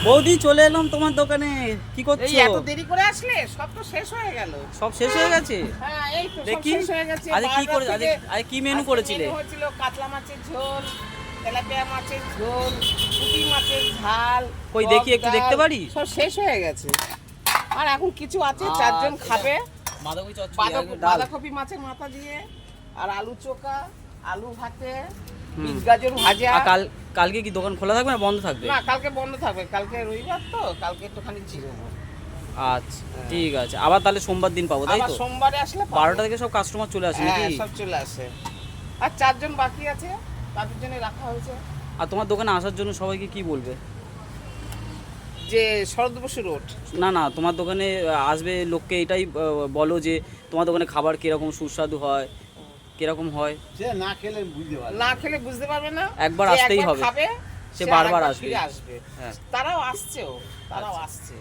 বৌদি চলে এলাম তোমার দোকানে। কি এই করছো? এত দেরি করে আসলে সব তো শেষ হয়ে গেল। সব শেষ হয়ে গেছে? হ্যাঁ এই তো সব দেখি শেষ হয়ে গেছে। আজ কি করে বারোটার থেকে আজ কি মেনু আজকে করেছিলে? মেনু হয়েছিল কাতলা মাছের ঝোল, তেলাপিয়া মাছের ঝোল, পুঁটি মাছের ঝাল। কই টক দেখি একটু ডাল, দেখতে পারি? সব শেষ হয়ে গেছে। আর এখন কিছু আছে, চারজন খাবে। বাঁধাকপি চচ্চড়ি আর ডাল। বাঁধাকপি মাছের মাথা দিয়ে আর আলু চোখা, আলু ভাতে, বীজ গাজর ভাজা। আর কালকে কি দোকান খোলা থাকবে না বন্ধ থাকবে? না কালকে বন্ধ থাকবে, কালকে রবিবার তো, কালকে একটুখানি জিরোবো। আচ্ছা ঠিক আছে, আবার তাহলে সোমবার দিন পাবো তাই আবার তো? সোমবারে আসলে পাবো। 12টা থেকে সব কাস্টমার চলে আসে নাকি? হ্যাঁ সব চলে আসে। আর চারজন বাকি আছে, তাদের জন্য রাখা হয়েছে। আর তোমার দোকানে আসার জন্য সবাইকে কি বলবে? যে শরৎ বসু রোড। না তোমার দোকানে আসবে লোককে এটাই বলো যে তোমার দোকানে খাবার কিরকম সুস্বাদু হয়, কিরকম হয়। সে না খেলে বুঝতে পারবে না খেলে বুঝতে পারবে না। একবার যে আসতেই একবার হবে। খাবে, সে বারবার আরেকবার আসবে। ফিরে আসবে। হ্যাঁ। তারাও আসছেও, তারাও আসছে।